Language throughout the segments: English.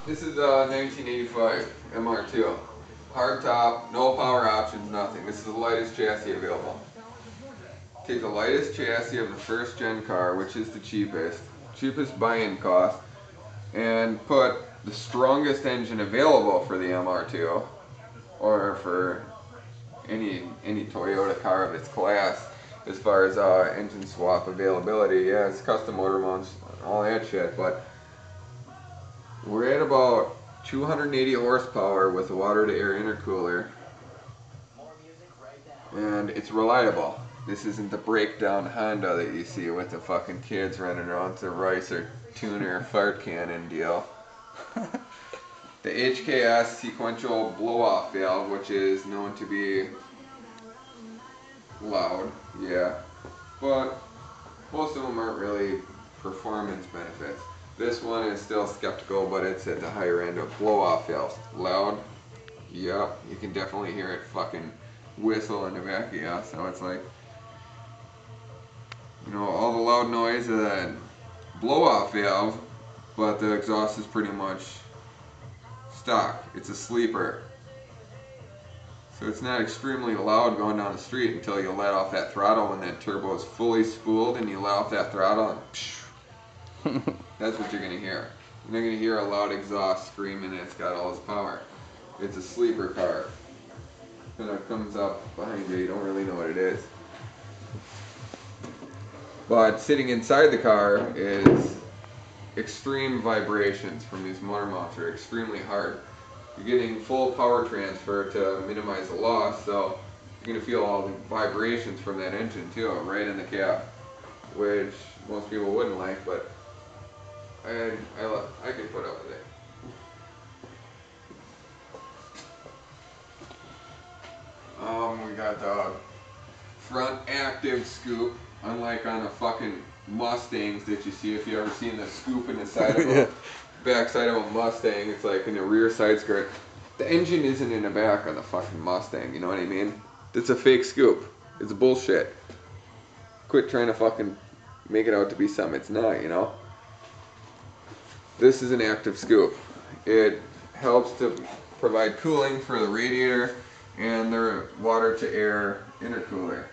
This is a 1985 MR2. Hard top, no power options, nothing. This is the lightest chassis available. Take the lightest chassis of the first gen car, which is the cheapest buy-in cost, and put the strongest engine available for the MR2, or for any Toyota car of its class, as far as engine swap availability. Yeah, it's custom motor mounts, all that shit, but we're at about 280 horsepower with a water-to-air intercooler, and it's reliable. This isn't the breakdown Honda that you see with the fucking kids running around with the rice or tuner fart cannon deal. The HKS sequential blow-off valve, which is known to be loud, yeah, but most of them aren't really performance benefits. This one is still skeptical, but it's at the higher end of blow-off valves. Loud, yep, you can definitely hear it fucking whistle in the back of you, so it's like, you know, all the loud noise of that blow-off valve, but the exhaust is pretty much stock. It's a sleeper. So it's not extremely loud going down the street until you let off that throttle when that turbo is fully spooled and you let off that throttle and psh, that's what you're going to hear. You're not going to hear a loud exhaust screaming and it's got all its power. It's a sleeper car. When it comes up behind you, you don't really know what it is. But sitting inside the car is extreme vibrations from these motor mounts are extremely hard. You're getting full power transfer to minimize the loss, so you're going to feel all the vibrations from that engine too, right in the cab, which most people wouldn't like, but I can put up with it. We got the front active scoop, unlike on the fucking Mustangs that you see. If you ever seen the scoop in the side of a backside of a Mustang, it's like in the rear side skirt. The engine isn't in the back of the fucking Mustang, you know what I mean? It's a fake scoop. It's bullshit. Quit trying to fucking make it out to be something it's not, you know? This is an active scoop. It helps to provide cooling for the radiator and the water-to-air intercooler.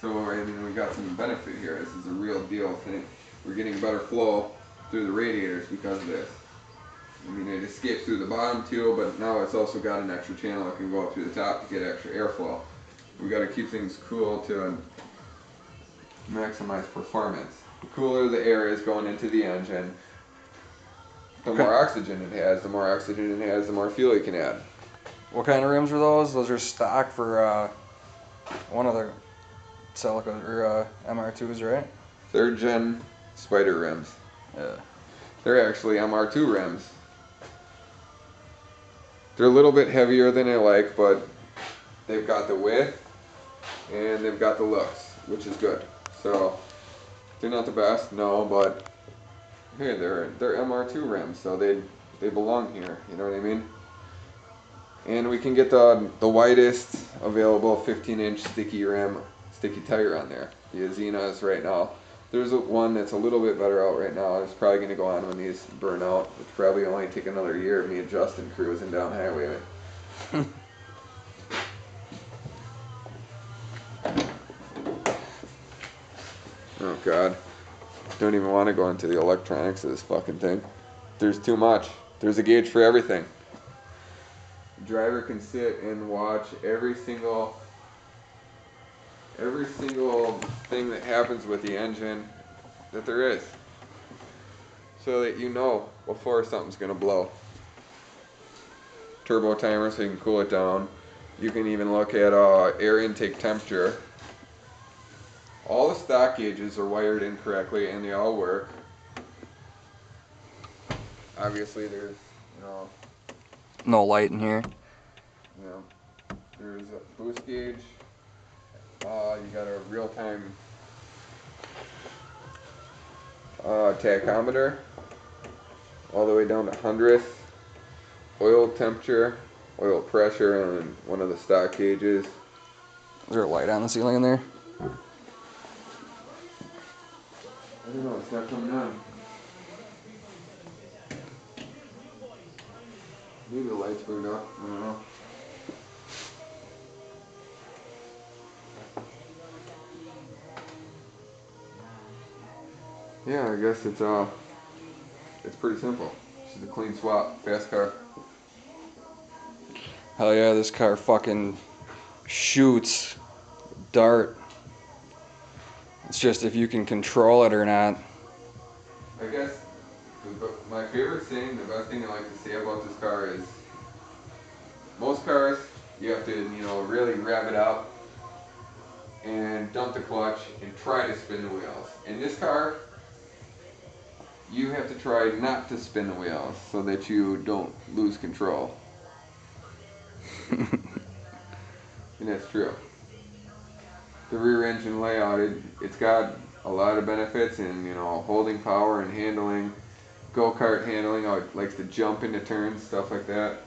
So, I mean, we got some benefit here. This is a real deal thing. We're getting better flow through the radiators because of this. I mean, it escapes through the bottom too, but now it's also got an extra channel that can go up through the top to get extra airflow. We got to keep things cool to maximize performance. The cooler the air is going into the engine, the more oxygen it has. The more oxygen it has, the more fuel you can add. What kind of rims are those? Those are stock for one of the Celica or MR2s, right? 3rd gen Spider rims. Yeah. They're actually MR2 rims. They're a little bit heavier than I like, but they've got the width and they've got the looks, which is good. So they're not the best, no, but hey, they're MR2 rims, so they belong here. You know what I mean? And we can get the widest available 15-inch sticky tire on there. The Azenas right now. There's one that's a little bit better out right now. It's probably going to go on when these burn out. It's probably only take another year of me and Justin cruising down highway. Oh God. Don't even want to go into the electronics of this fucking thing. There's too much. There's a gauge for everything. The driver can sit and watch every single thing that happens with the engine that there is, so that you know before something's gonna blow. Turbo timer so you can cool it down. You can even look at air intake temperature. All the stock gauges are wired incorrectly and they all work. Obviously there's, No light in here. There's a boost gauge. You got a real-time tachometer all the way down to 100th. Oil temperature, oil pressure on one of the stock gauges. Is there a light on the ceiling in there? I don't know, it's not coming on. Maybe the lights burned up. I don't know. Yeah, I guess it's pretty simple. This is a clean swap, fast car. Hell yeah, this car fucking shoots dart. It's just if you can control it or not. I guess my favorite thing, the best thing I like to say about this car is most cars you have to, really rev it up and dump the clutch and try to spin the wheels. In this car, you have to try not to spin the wheels so that you don't lose control. And that's true. The rear engine layout, it's got a lot of benefits in, holding power and handling, go-kart handling, how it likes to jump into turns, stuff like that.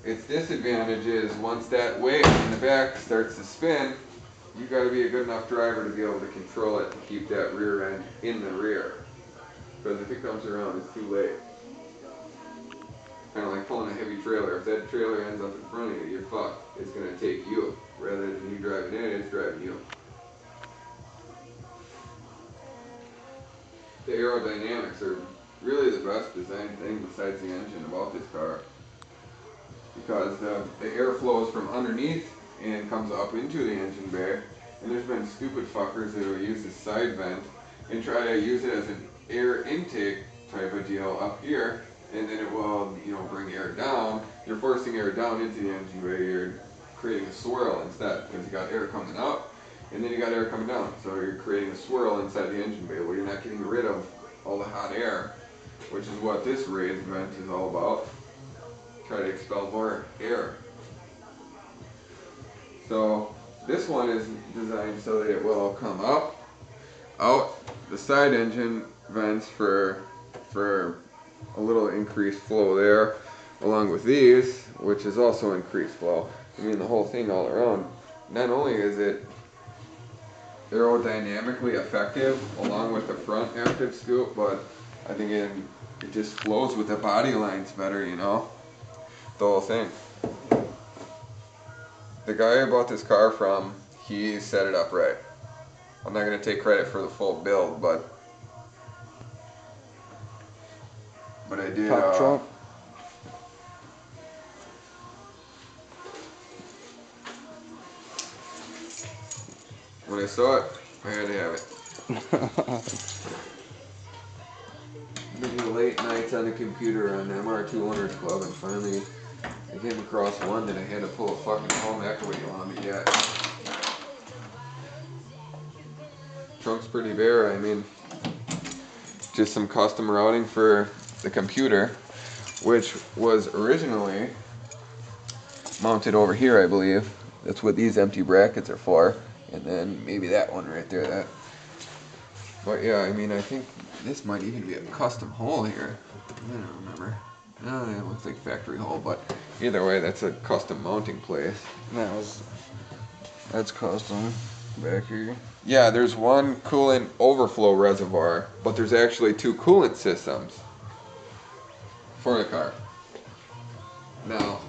Its disadvantage is once that weight in the back starts to spin, you got to be a good enough driver to be able to control it and keep that rear end in the rear. Because if it comes around, it's too late. Kind of like pulling a heavy trailer. If that trailer ends up in front of you, you're fucked. It's going to take you. Rather than you driving it, it's driving you. The aerodynamics are really the best design thing besides the engine about this car. Because the air flows from underneath and comes up into the engine bay. And there's been stupid fuckers that will use the side vent and try to use it as an air intake type of deal up here, and then it will, bring air down. You're forcing air down into the engine bay. You're creating a swirl instead because you got air coming up and then you got air coming down. So you're creating a swirl inside the engine bay where you're not getting rid of all the hot air, which is what this raised vent is all about. Try to expel more air. So this one is designed so that it will come up, out the side engine vents for a little increased flow there, along with these, which is also increased flow. I mean, the whole thing all around. Not only is it aerodynamically effective along with the front active scoop, but I think it just flows with the body lines better, the whole thing. The guy I bought this car from, he set it up right. I'm not going to take credit for the full build, but I did. Pop trunk. When I saw it, I had to have it. Maybe late nights on the computer on MR2 Owners Club, and finally I came across one that I had to pull a fucking home equity on to get. Trunk's pretty bare. I mean, just some custom routing for the computer, which was originally mounted over here, I believe. That's what these empty brackets are for. And then maybe that one right there. But yeah, I mean, I think this might even be a custom hole here. I don't remember. No, it looks like factory hole, but either way, that's a custom mounting place. That's custom back here. Yeah, there's one coolant overflow reservoir, but there's actually two coolant systems for the car. Now,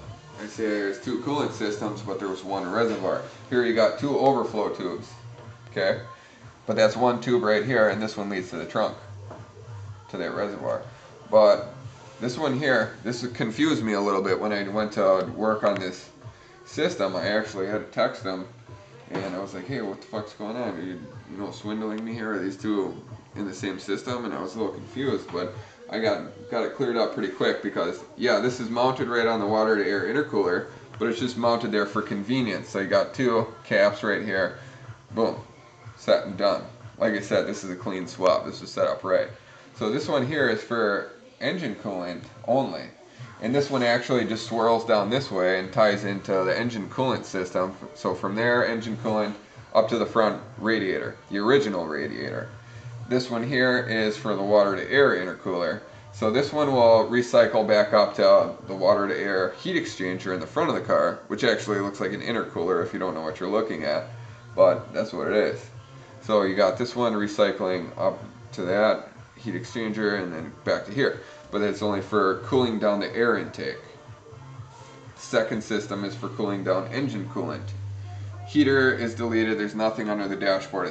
I say there's two coolant systems, but there was one reservoir. Here you got two overflow tubes, okay? But that's one tube right here, and this one leads to the trunk, to that reservoir. But this one here, this confused me a little bit when I went to work on this system. I actually had to text them, and I was like, hey, what the fuck's going on? Are you swindling me here? Are these two in the same system? And I was a little confused, but I got it cleared up pretty quick because, yeah, this is mounted right on the water to air intercooler, but it's just mounted there for convenience. So you got two caps right here, boom, set and done. Like I said, this is a clean swap. This is set up right. So this one here is for engine coolant only. And this one actually just swirls down this way and ties into the engine coolant system. So from there, engine coolant up to the front radiator, the original radiator. This one here is for the water to air intercooler. So this one will recycle back up to the water to air heat exchanger in the front of the car, which actually looks like an intercooler if you don't know what you're looking at, but that's what it is. So you got this one recycling up to that heat exchanger and then back to here. But it's only for cooling down the air intake. Second system is for cooling down engine coolant. Heater is deleted. There's nothing under the dashboard.